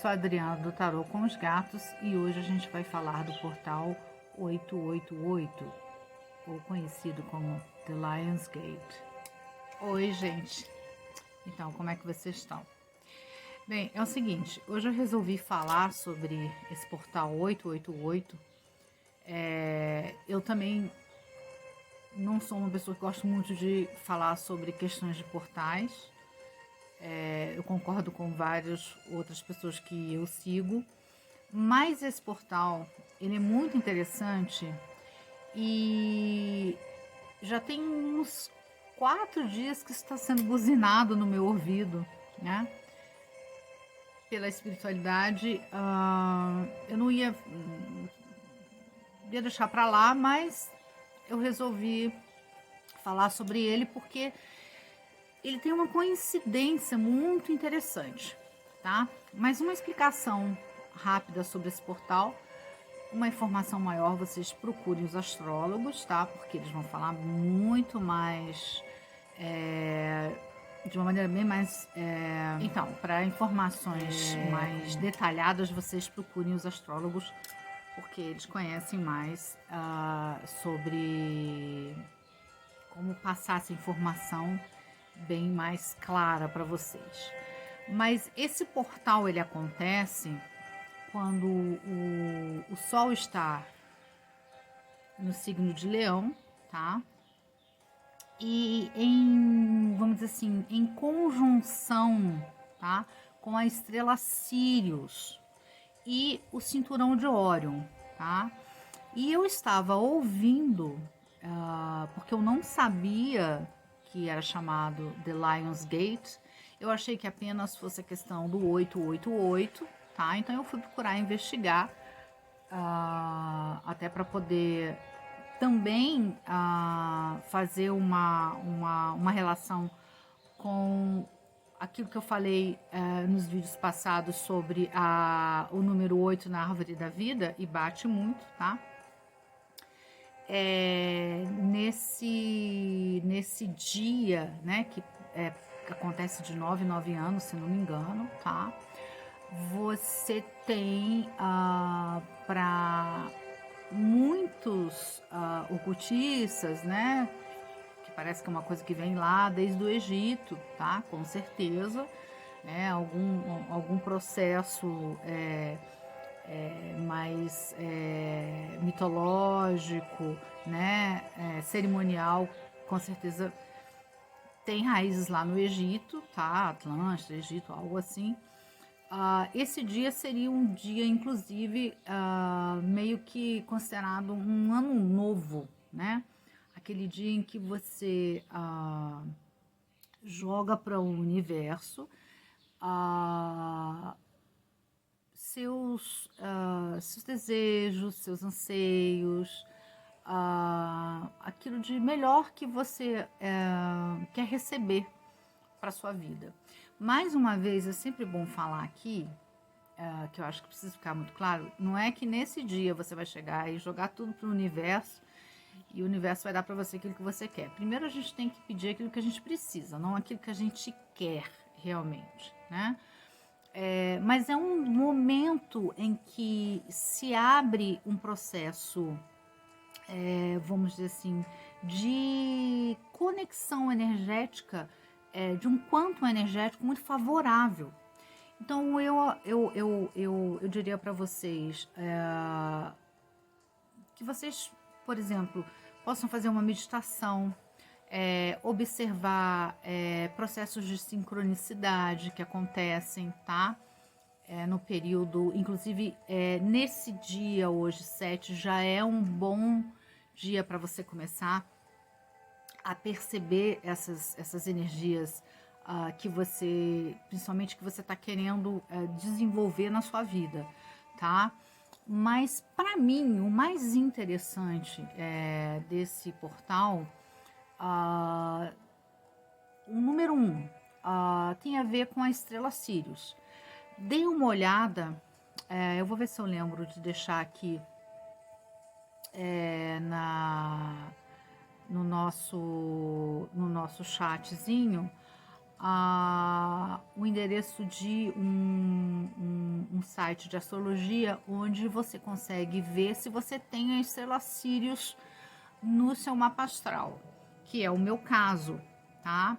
sou a Adriana do Tarô com os Gatos e hoje a gente vai falar do portal 888, ou conhecido como The Lion's Gate. Oi, gente! Então, como é que vocês estão? Bem, é o seguinte, hoje eu resolvi falar sobre esse portal 888. Eu também não sou uma pessoa que gosta muito de falar sobre questões de portais. Eu concordo com várias outras pessoas que eu sigo, mas esse portal ele é muito interessante e já tem uns 4 dias que está sendo buzinado no meu ouvido, né? Pela espiritualidade. Eu não ia deixar para lá, mas eu resolvi falar sobre ele porque ele tem uma coincidência muito interessante, tá? Mas uma explicação rápida sobre esse portal, uma informação maior, vocês procurem os astrólogos, tá? Porque eles vão falar muito mais, de uma maneira bem mais... Então, para informações mais detalhadas, vocês procurem os astrólogos, porque eles conhecem mais sobre como passar essa informação bem mais clara para vocês. Mas esse portal ele acontece quando o Sol está no signo de Leão, tá? E vamos dizer assim, em conjunção, tá? Com a estrela Sírius e o cinturão de Órion, tá? E eu estava ouvindo, porque eu não sabia que era chamado The Lion's Gate. Eu achei que apenas fosse a questão do 888, tá? Então eu fui procurar investigar, até para poder também fazer uma relação com aquilo que eu falei nos vídeos passados sobre o número 8 na árvore da vida, e bate muito, tá? Nesse dia, né, que acontece de 9 em 9 anos, se não me engano, tá? Você tem para muitos ocultistas, né, que parece que é uma coisa que vem lá desde o Egito, tá? Com certeza, né? Algum processo mais mitológico, né, cerimonial, com certeza tem raízes lá no Egito, tá? Atlântida, Egito, algo assim. Esse dia seria um dia, inclusive, meio que considerado um ano novo, né? Aquele dia em que você joga para o universo seus desejos, seus anseios, aquilo de melhor que você quer receber para sua vida. Mais uma vez, é sempre bom falar aqui, que eu acho que precisa ficar muito claro, não é que nesse dia você vai chegar e jogar tudo para o universo e o universo vai dar para você aquilo que você quer. Primeiro a gente tem que pedir aquilo que a gente precisa, não aquilo que a gente quer realmente, né? Mas é um momento em que se abre um processo, vamos dizer assim, de conexão energética, de um quantum energético muito favorável. Então eu diria para vocês que vocês, por exemplo, possam fazer uma meditação, observar processos de sincronicidade que acontecem, tá? No período, inclusive nesse dia hoje, 7, já é um bom dia para você começar a perceber essas energias que você, principalmente que você está querendo desenvolver na sua vida, tá? Mas para mim o mais interessante desse portal, o número 1, tem a ver com a estrela Sírius. Dei uma olhada, eu vou ver se eu lembro de deixar aqui no nosso chatzinho o endereço de um site de astrologia onde você consegue ver se você tem a estrela Sirius no seu mapa astral, que é o meu caso, tá?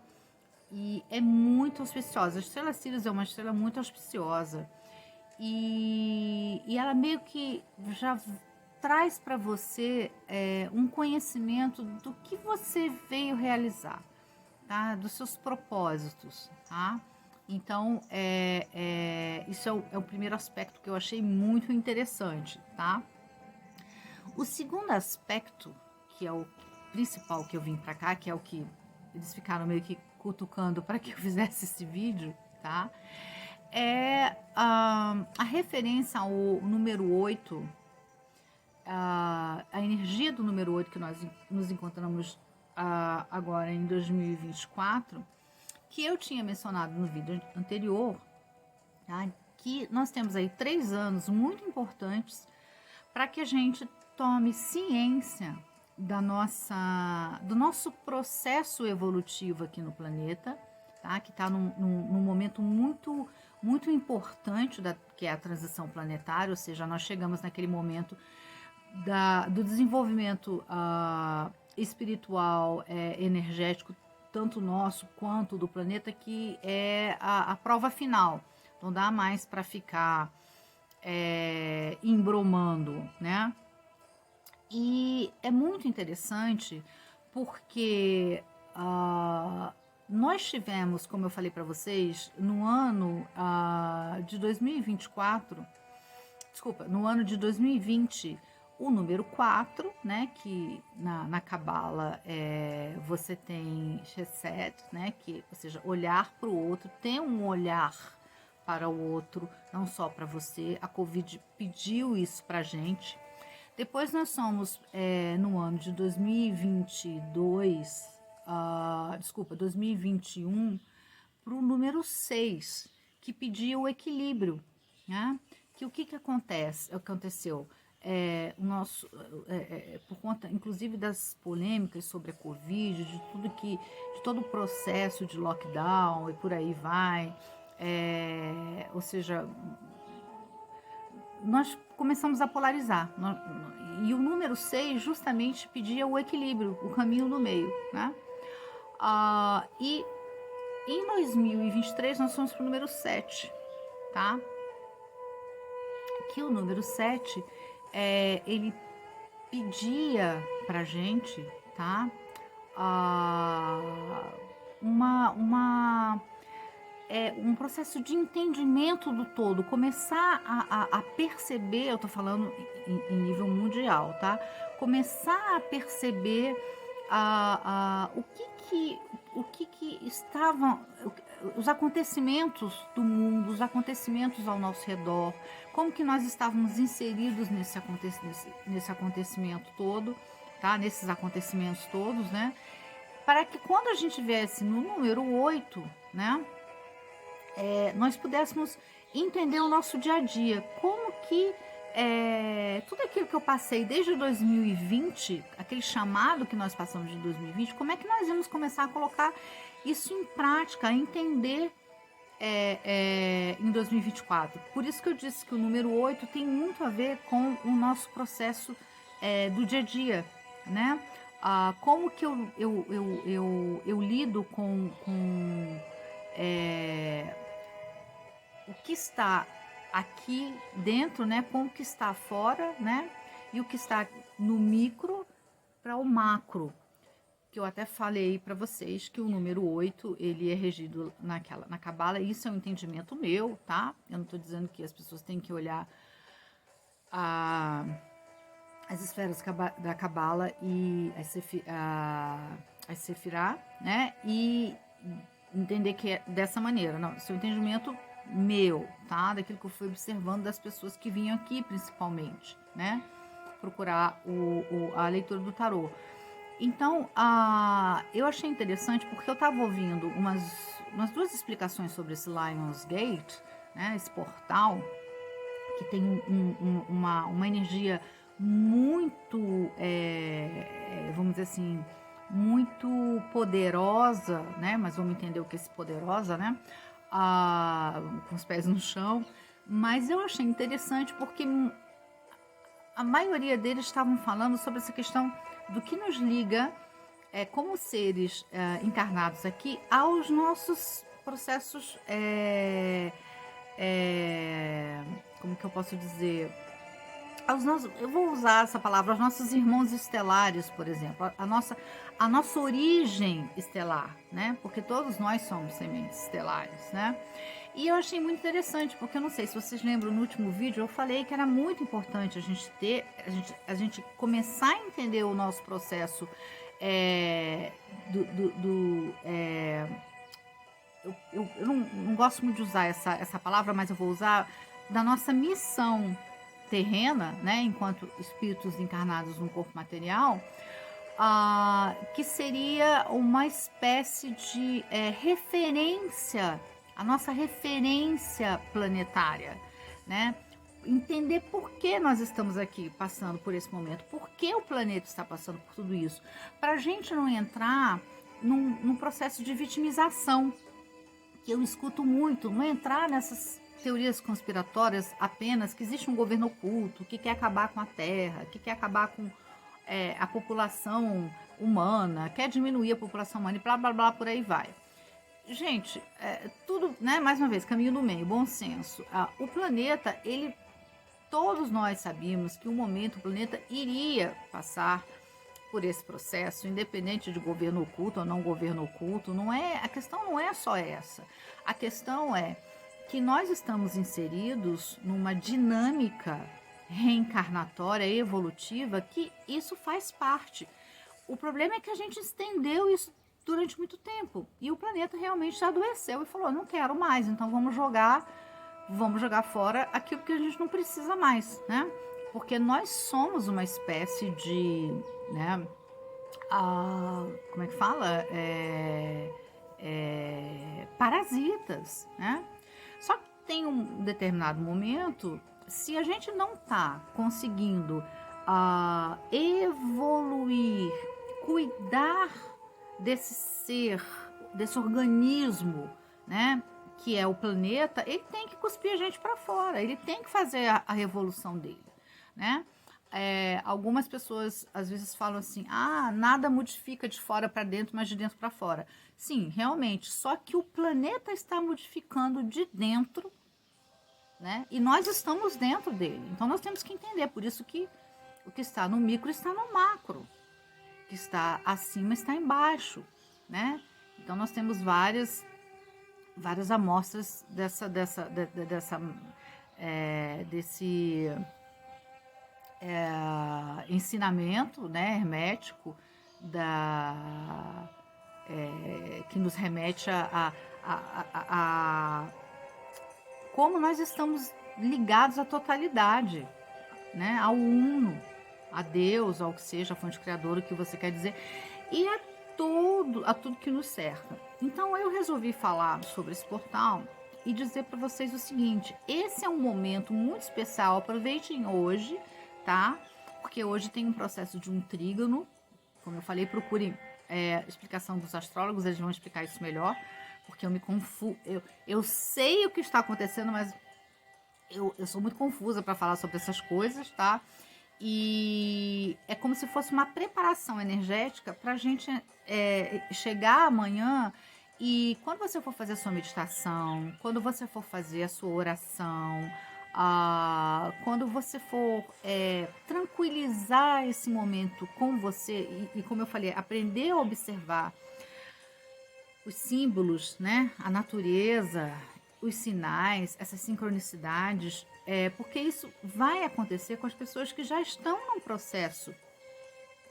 E é muito auspiciosa. A estrela Sirius é uma estrela muito auspiciosa e ela meio que já traz para você um conhecimento do que você veio realizar, tá? Dos seus propósitos, tá? Então, isso é o primeiro aspecto que eu achei muito interessante, tá? O segundo aspecto, que é o principal que eu vim para cá, que é o que eles ficaram meio que cutucando para que eu fizesse esse vídeo, tá? É a referência ao número 8, a energia do número 8 que nós nos encontramos agora em 2024, que eu tinha mencionado no vídeo anterior, tá? Que nós temos aí 3 anos muito importantes para que a gente tome ciência do nosso processo evolutivo aqui no planeta, tá? Que está num momento muito importante, que é a transição planetária, ou seja, nós chegamos naquele momento do desenvolvimento espiritual, energético, tanto nosso quanto do planeta, que é a prova final. Não dá mais para ficar embromando, né? E é muito interessante porque nós tivemos, como eu falei para vocês, no ano de 2024, desculpa, no ano de 2020, o número 4, né, que na Cabala você tem Chesed, né, que, ou seja, olhar para o outro, ter um olhar para o outro, não só para você. A Covid pediu isso para a gente. Depois nós somos no ano de 2022, 2021, para o número 6, que pediu o equilíbrio, né? Que o que aconteceu? Por conta, inclusive, das polêmicas sobre a Covid, de todo o processo de lockdown e por aí vai, ou seja, nós começamos a polarizar. E o número 6 justamente pedia o equilíbrio, o caminho do meio, né? E em 2023 nós fomos para o número 7, tá? Que o número 7, ele pedia pra gente, tá? Um processo de entendimento do todo, começar a perceber, eu tô falando em nível mundial, tá? Começar a perceber o que estavam, os acontecimentos do mundo, os acontecimentos ao nosso redor, como que nós estávamos inseridos nesse acontecimento todo, tá? Nesses acontecimentos todos, né? Para que quando a gente viesse no número 8, né? Nós pudéssemos entender o nosso dia a dia, como que tudo aquilo que eu passei desde 2020, aquele chamado que nós passamos de 2020, como é que nós vamos começar a colocar isso em prática, a entender em 2024. Por isso que eu disse que o número 8 tem muito a ver com o nosso processo do dia a dia, né? Como que eu lido com o que está aqui dentro, né, com o que está fora, né, e o que está no micro para o macro, que eu até falei para vocês que o número 8, ele é regido na Cabala. Isso é um entendimento meu, tá? Eu não estou dizendo que as pessoas têm que olhar as esferas da Cabala e a Sefirá, né, e entender que é dessa maneira. Não, esse é um entendimento meu, tá? Daquilo que eu fui observando das pessoas que vinham aqui, principalmente, né? Procurar a leitura do tarô. Então, eu achei interessante porque eu estava ouvindo umas 2 explicações sobre esse Lion's Gate, né? Esse portal, que tem uma energia muito, vamos dizer assim, muito poderosa, né? Mas vamos entender o que é esse poderosa, né? Com os pés no chão. Mas eu achei interessante porque a maioria deles estavam falando sobre essa questão do que nos liga como seres encarnados aqui aos nossos processos, como que eu posso dizer? Eu vou usar essa palavra, aos nossos irmãos estelares, por exemplo, a nossa origem estelar, né? Porque todos nós somos sementes estelares, né? E eu achei muito interessante, porque eu não sei se vocês lembram, no último vídeo eu falei que era muito importante a gente começar a entender o nosso processo é, do, do, do é, eu não gosto muito de usar essa palavra, mas eu vou usar da nossa missão terrena, né, enquanto espíritos encarnados no corpo material, que seria uma espécie de referência, a nossa referência planetária, né? Entender por que nós estamos aqui passando por esse momento, por que o planeta está passando por tudo isso, para a gente não entrar num processo de vitimização, que eu escuto muito, não entrar nessas teorias conspiratórias apenas que existe um governo oculto, que quer acabar com a Terra, que quer acabar com a população humana, quer diminuir a população humana e blá, blá, blá, por aí vai. Gente, tudo, né, mais uma vez, caminho do meio, bom senso. O planeta, todos nós sabíamos que um momento o planeta iria passar por esse processo, independente de governo oculto ou não governo oculto, a questão não é só essa. A questão é que nós estamos inseridos numa dinâmica reencarnatória, evolutiva, que isso faz parte. O problema é que a gente estendeu isso durante muito tempo e o planeta realmente adoeceu e falou, não quero mais, então vamos jogar fora aquilo que a gente não precisa mais, né? Porque nós somos uma espécie de, né, como é que fala? Parasitas, né? Só que tem um determinado momento, se a gente não está conseguindo evoluir, cuidar desse ser, desse organismo, né, que é o planeta, ele tem que cuspir a gente para fora, ele tem que fazer a revolução dele, né? Algumas pessoas às vezes falam assim, nada modifica de fora para dentro, mas de dentro para fora. Sim, realmente, só que o planeta está modificando de dentro, né? E nós estamos dentro dele. Então nós temos que entender, por isso que o que está no micro está no macro, o que está acima está embaixo, né? Então nós temos várias amostras desse ensinamento, né, hermético que nos remete a como nós estamos ligados à totalidade, né, ao uno, a Deus, ao que seja, a fonte criadora, o que você quer dizer, e a tudo que nos cerca. Então eu resolvi falar sobre esse portal e dizer para vocês o seguinte, esse é um momento muito especial, aproveitem hoje, tá? Porque hoje tem um processo de um trígono, como eu falei, procurem explicação dos astrólogos, eles vão explicar isso melhor, porque eu me confundo, eu sei o que está acontecendo, mas eu sou muito confusa para falar sobre essas coisas, tá? E é como se fosse uma preparação energética para a gente chegar amanhã e quando você for fazer a sua meditação, quando você for fazer a sua oração, quando você for tranquilizar esse momento com você e como eu falei, aprender a observar os símbolos, né, a natureza, os sinais, essas sincronicidades, porque isso vai acontecer com as pessoas que já estão num processo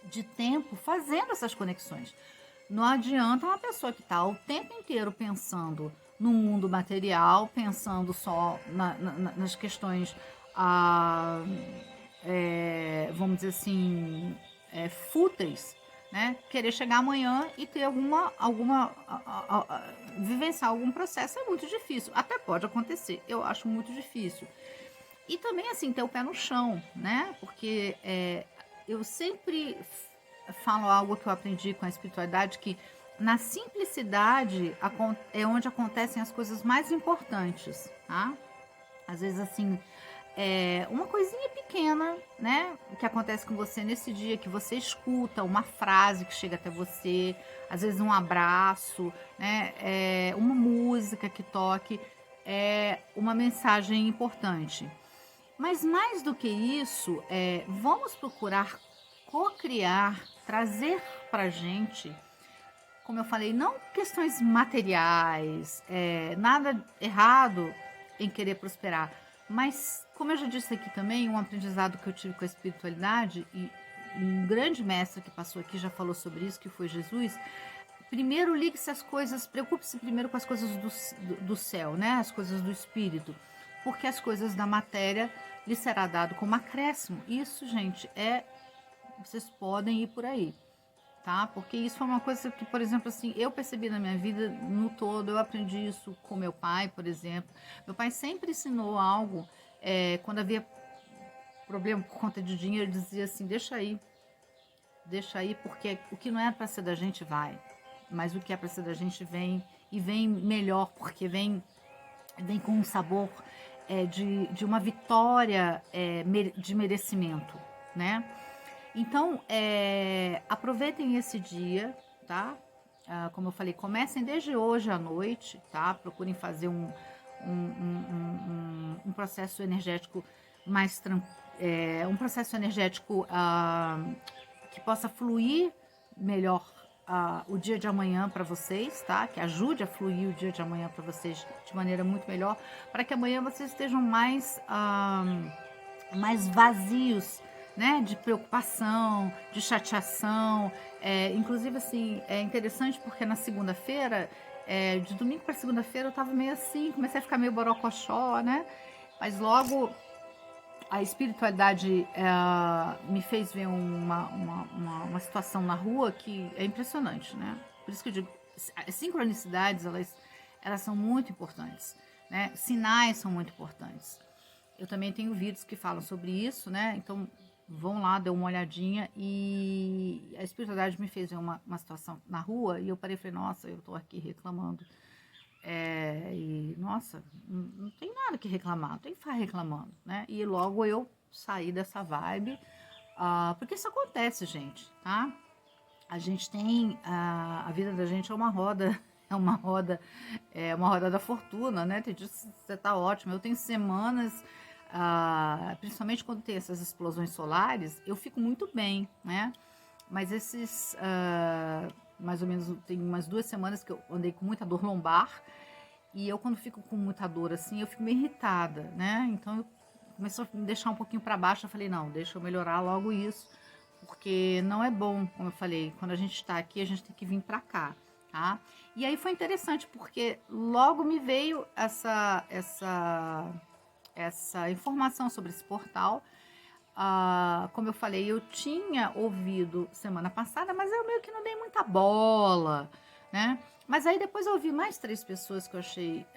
de tempo fazendo essas conexões. Não adianta uma pessoa que está o tempo inteiro pensando no mundo material, pensando só nas questões, vamos dizer assim, fúteis, né? Querer chegar amanhã e ter vivenciar algum processo é muito difícil. Até pode acontecer, eu acho muito difícil. E também, assim, ter o pé no chão, né? Porque eu sempre falo algo que eu aprendi com a espiritualidade, que na simplicidade é onde acontecem as coisas mais importantes, tá? Às vezes, assim, uma coisinha pequena, né, que acontece com você nesse dia, que você escuta uma frase que chega até você, às vezes um abraço, né, uma música que toque, uma mensagem importante. Mas mais do que isso, vamos procurar co-criar, trazer pra gente, como eu falei, não questões materiais, nada errado em querer prosperar, mas, como eu já disse aqui também, um aprendizado que eu tive com a espiritualidade, e um grande mestre que passou aqui já falou sobre isso, que foi Jesus. Primeiro, ligue-se às coisas, preocupe-se primeiro com as coisas do céu, né? As coisas do espírito, porque as coisas da matéria lhe será dado como acréscimo. Isso, gente, vocês podem ir por aí, tá? Porque isso foi uma coisa que, por exemplo, assim, eu percebi na minha vida no todo. Eu aprendi isso com meu pai, por exemplo. Meu pai sempre ensinou algo, quando havia problema por conta de dinheiro, ele dizia assim: deixa aí, porque o que não é para ser da gente vai, mas o que é para ser da gente vem, e vem melhor, porque vem com um sabor de uma vitória, de merecimento, né? Então, aproveitem esse dia, tá? Como eu falei, comecem desde hoje à noite, tá? Procurem fazer um processo energético mais um processo energético que possa fluir melhor o dia de amanhã para vocês, tá? Que ajude a fluir o dia de amanhã para vocês de maneira muito melhor, para que amanhã vocês estejam mais vazios, né, de preocupação, de chateação. Inclusive, assim, é interessante porque na segunda-feira, de domingo para segunda-feira, eu estava meio assim, comecei a ficar meio borocochó, né? Mas logo a espiritualidade me fez ver uma situação na rua que é impressionante, né? Por isso que eu digo, as sincronicidades, elas são muito importantes, né? Sinais são muito importantes. Eu também tenho vídeos que falam sobre isso, né? Então, vão lá, dê uma olhadinha. E a espiritualidade me fez ver uma situação na rua, e eu parei e falei: nossa, eu tô aqui reclamando. E, nossa, não tem nada que reclamar, não tem que ficar reclamando, né? E logo eu saí dessa vibe, porque isso acontece, gente, tá? A gente tem, a vida da gente é uma roda, é uma roda da fortuna, né? Tem dias que você tá ótimo. Eu tenho semanas, principalmente quando tem essas explosões solares, eu fico muito bem, né? Mas mais ou menos, tem umas 2 semanas que eu andei com muita dor lombar, e eu, quando fico com muita dor assim, eu fico meio irritada, né? Então começou a me deixar um pouquinho para baixo. Eu falei: não, deixa eu melhorar logo isso, porque não é bom, como eu falei, quando a gente está aqui, a gente tem que vir para cá, tá? E aí foi interessante, porque logo me veio essa informação sobre esse portal. Como eu falei, eu tinha ouvido semana passada, mas eu meio que não dei muita bola, né? Mas aí depois eu ouvi mais 3 pessoas que eu achei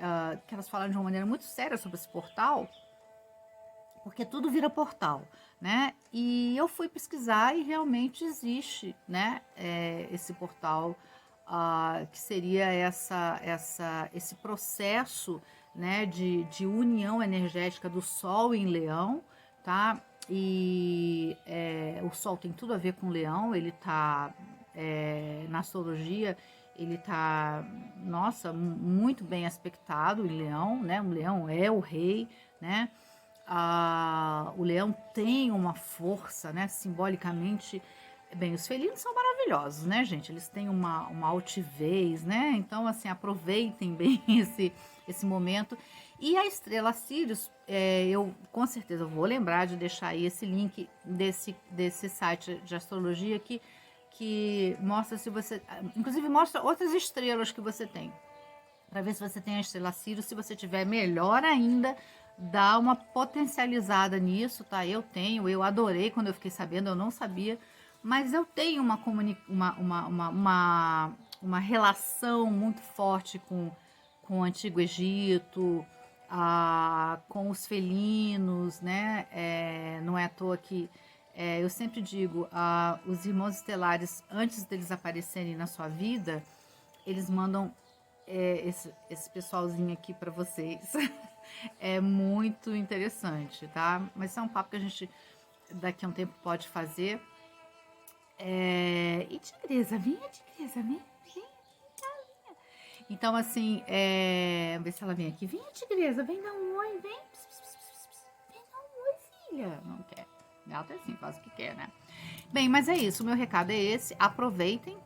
que elas falaram de uma maneira muito séria sobre esse portal, porque tudo vira portal, né? E eu fui pesquisar e realmente existe, né? Esse portal, que seria esse processo, né? De união energética do Sol em Leão, tá? E o Sol tem tudo a ver com Leão. Ele tá na astrologia, ele tá, nossa, muito bem aspectado em Leão, né? O Leão é o rei, né? O leão tem uma força, né? Simbolicamente, bem, os felinos são maravilhosos, né, gente? Eles têm uma altivez, né? Então, assim, aproveitem bem esse momento. E a estrela Sirius, eu com certeza vou lembrar de deixar aí esse link desse site de astrologia que mostra se você, inclusive mostra outras estrelas que você tem, para ver se você tem a estrela Sirius. Se você tiver, melhor ainda, dá uma potencializada nisso, tá? Eu adorei quando eu fiquei sabendo, eu não sabia, mas eu tenho uma relação muito forte com o Antigo Egito, com os felinos, né? Não é à toa que Eu sempre digo, os irmãos estelares, antes deles aparecerem na sua vida, eles mandam esse pessoalzinho aqui para vocês. É muito interessante, tá? Mas isso é um papo que a gente daqui a um tempo pode fazer. E tigresa, vem a tigresa, vem. Então, assim, vamos ver se ela vem aqui. Vem a tigresa, vem dar um oi, vem. Vem dar um oi, filha. Não quer. Gata é assim, faz o que quer, né? Bem, mas é isso. O meu recado é esse. Aproveitem,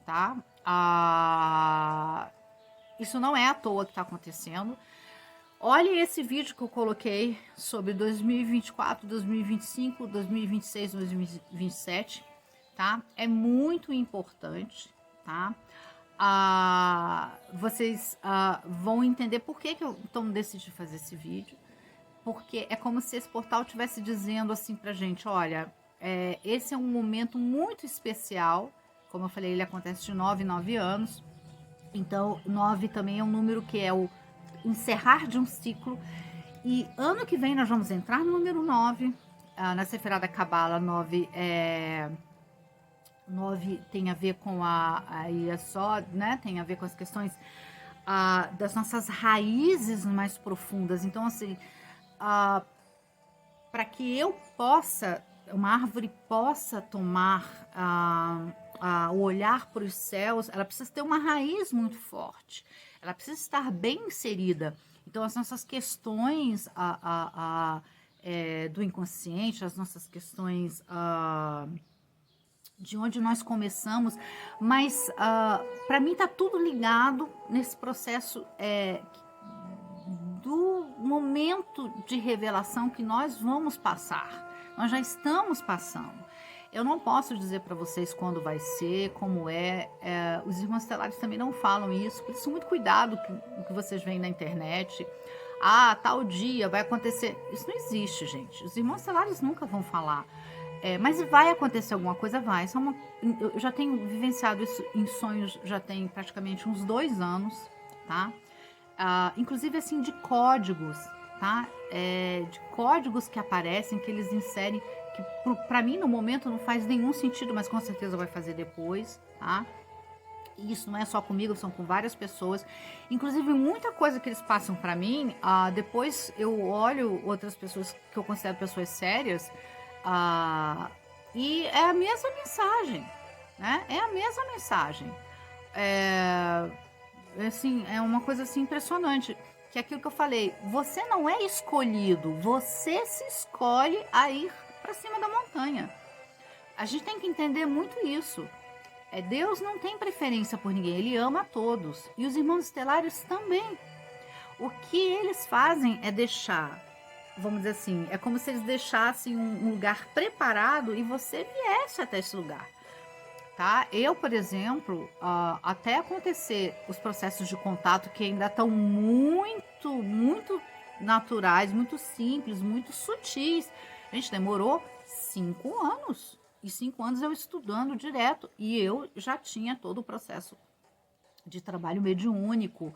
tá? Isso não é à toa que tá acontecendo. Olhe esse vídeo que eu coloquei sobre 2024, 2025, 2026, 2027, tá? É muito importante, tá? Vocês vão entender por que eu decidi fazer esse vídeo, porque é como se esse portal estivesse dizendo assim pra gente, olha, esse é um momento muito especial, como eu falei, ele acontece de 9 em 9 anos, então 9 também é um número que é o encerrar de um ciclo, e ano que vem nós vamos entrar no número 9, na Seferá da Cabala, 9 9 tem a ver com aí é só, né? Tem a ver com as questões das nossas raízes mais profundas. Então, assim, para que uma árvore possa tomar o olhar para os céus, ela precisa ter uma raiz muito forte. Ela precisa estar bem inserida. Então, as nossas questões do inconsciente, as nossas questões de onde nós começamos, mas para mim está tudo ligado nesse processo do momento de revelação que nós vamos passar. Nós já estamos passando. Eu não posso dizer para vocês quando vai ser, como os irmãos estelares também não falam isso, por isso muito cuidado com o que vocês veem na internet. Tal dia vai acontecer. Isso não existe, gente. Os irmãos estelares nunca vão falar. Mas vai acontecer alguma coisa, vai. Eu já tenho vivenciado isso em sonhos, já tem praticamente uns 2 anos, tá? Inclusive, assim, de códigos, tá? De códigos que aparecem, que eles inserem, que para mim, no momento, não faz nenhum sentido, mas com certeza vai fazer depois, tá? E isso não é só comigo, são com várias pessoas. Inclusive, muita coisa que eles passam para mim, depois eu olho outras pessoas que eu considero pessoas sérias, e é a mesma mensagem, né? É a mesma mensagem. Assim, é uma coisa assim impressionante, que é aquilo que eu falei, você não é escolhido, você se escolhe a ir para cima da montanha. A gente tem que entender muito isso. Deus não tem preferência por ninguém, Ele ama a todos. E os irmãos estelares também. O que eles fazem é deixar, vamos dizer assim, é como se eles deixassem um lugar preparado e você viesse até esse lugar. Tá? Eu, por exemplo, até acontecer os processos de contato que ainda estão muito, muito naturais, muito simples, muito sutis. A gente demorou 5 anos. E 5 anos eu estudando direto. E eu já tinha todo o processo de trabalho mediúnico.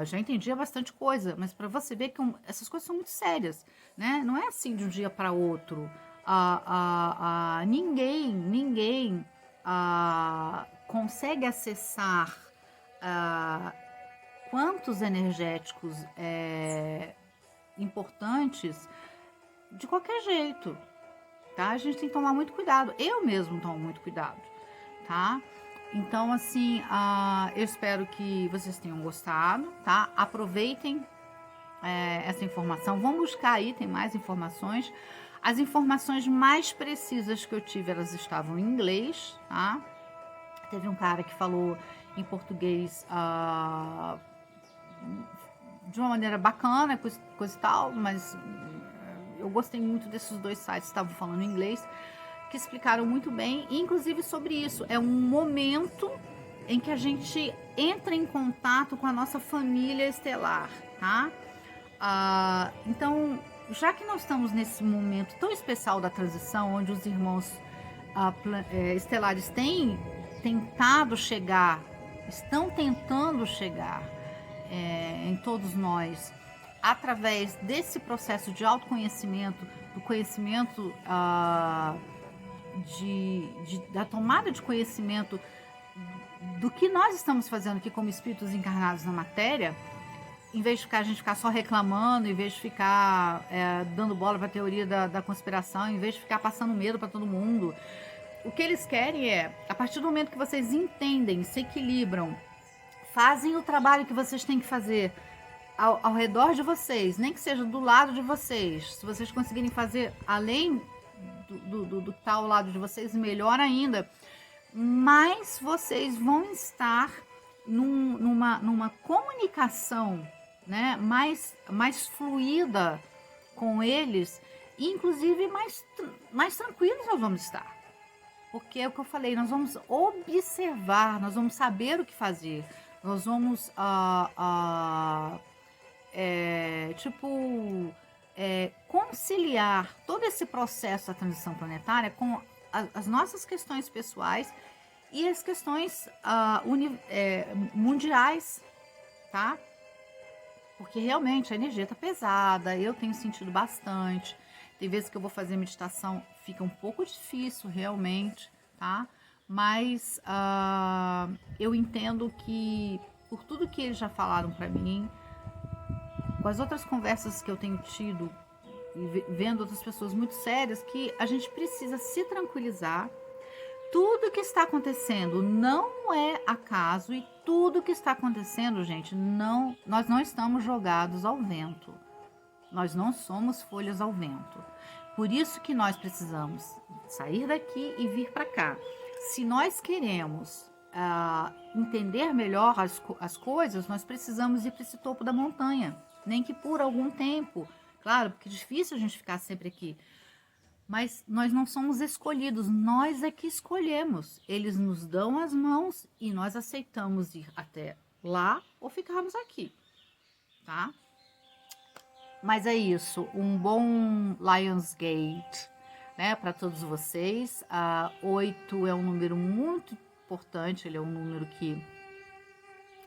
Já entendia bastante coisa. Mas para você ver que essas coisas são muito sérias, né? Não é assim de um dia para outro. Ninguém consegue acessar quantos energéticos importantes de qualquer jeito, tá? A gente tem que tomar muito cuidado. Eu mesmo tomo muito cuidado, tá? Então, assim, eu espero que vocês tenham gostado, tá? Aproveitem essa informação. Vão buscar aí, tem mais informações. As informações mais precisas que eu tive, elas estavam em inglês, tá? Teve um cara que falou em português de uma maneira bacana, coisa e tal, mas eu gostei muito desses 2 sites que estavam falando em inglês, que explicaram muito bem, e inclusive sobre isso. É um momento em que a gente entra em contato com a nossa família estelar, tá? Então, já que nós estamos nesse momento tão especial da transição, onde os irmãos estelares estão tentando chegar em todos nós, através desse processo de autoconhecimento, do conhecimento, da tomada de conhecimento do que nós estamos fazendo aqui como espíritos encarnados na matéria, em vez de a gente ficar só reclamando, em vez de ficar dando bola para a teoria da conspiração, em vez de ficar passando medo para todo mundo, o que eles querem é, a partir do momento que vocês entendem, se equilibram, fazem o trabalho que vocês têm que fazer ao redor de vocês, nem que seja do lado de vocês, se vocês conseguirem fazer além do que está ao lado de vocês, melhor ainda, mas vocês vão estar numa comunicação, né, mais fluida com eles, e inclusive mais tranquilos nós vamos estar. Porque é o que eu falei, nós vamos observar, nós vamos saber o que fazer, nós vamos conciliar todo esse processo da transição planetária com as nossas questões pessoais e as questões mundiais, tá? Porque realmente a energia tá pesada, eu tenho sentido bastante. Tem vezes que eu vou fazer meditação, fica um pouco difícil realmente, tá? Mas eu entendo que, por tudo que eles já falaram para mim, com as outras conversas que eu tenho tido, e vendo outras pessoas muito sérias, que a gente precisa se tranquilizar. Tudo que está acontecendo não é acaso, e tudo que está acontecendo, gente, nós não estamos jogados ao vento. Nós não somos folhas ao vento. Por isso que nós precisamos sair daqui e vir para cá. Se nós queremos entender melhor as coisas, nós precisamos ir para esse topo da montanha. Nem que por algum tempo. Claro, porque é difícil a gente ficar sempre aqui. Mas nós não somos escolhidos, nós é que escolhemos. Eles nos dão as mãos e nós aceitamos ir até lá ou ficarmos aqui, tá? Mas é isso, um bom Lionsgate, né, para todos vocês. 8 é um número muito importante, ele é um número que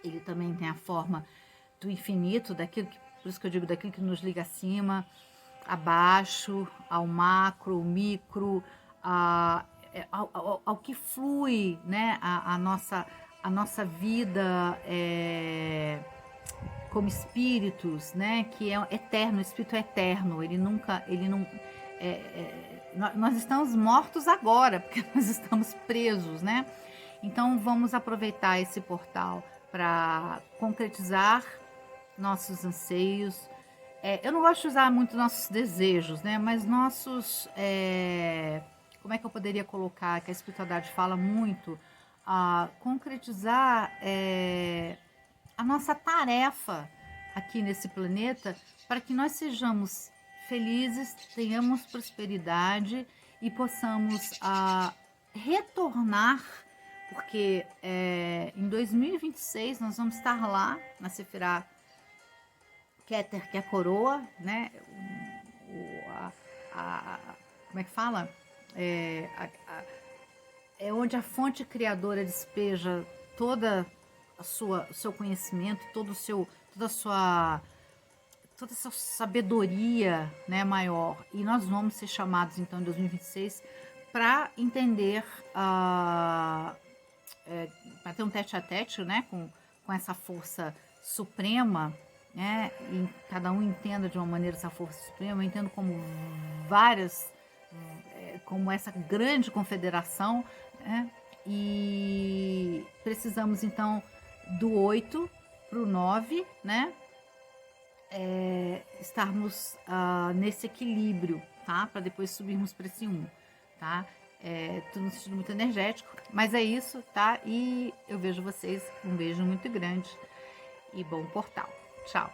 ele também tem a forma do infinito, por isso que eu digo daquilo que nos liga acima, abaixo, ao macro, ao micro, ao que flui, né, a nossa vida como espíritos, né, que é eterno, o espírito é eterno, nós estamos mortos agora, porque nós estamos presos, né? Então vamos aproveitar esse portal para concretizar nossos anseios. Eu não gosto de usar muito nossos desejos, né? Mas nossos... como é que eu poderia colocar? Que a espiritualidade fala muito. Concretizar a nossa tarefa aqui nesse planeta para que nós sejamos felizes, tenhamos prosperidade e possamos retornar, porque em 2026 nós vamos estar lá na Sefirá Keter, que é a coroa, né? Como é que fala? É onde a fonte criadora despeja toda o seu conhecimento, toda essa sabedoria, né, maior. E nós vamos ser chamados então em 2026 para entender, para ter um tete-a-tete, né, com essa força suprema, né, e cada um entenda de uma maneira essa força suprema. Eu entendo como como essa grande confederação, né, e precisamos então do 8 para o 9, né, estarmos nesse equilíbrio, tá, para depois subirmos para esse 1, tá, tudo no sentido muito energético, mas é isso, tá, e eu vejo vocês, um beijo muito grande e bom portal. Tchau!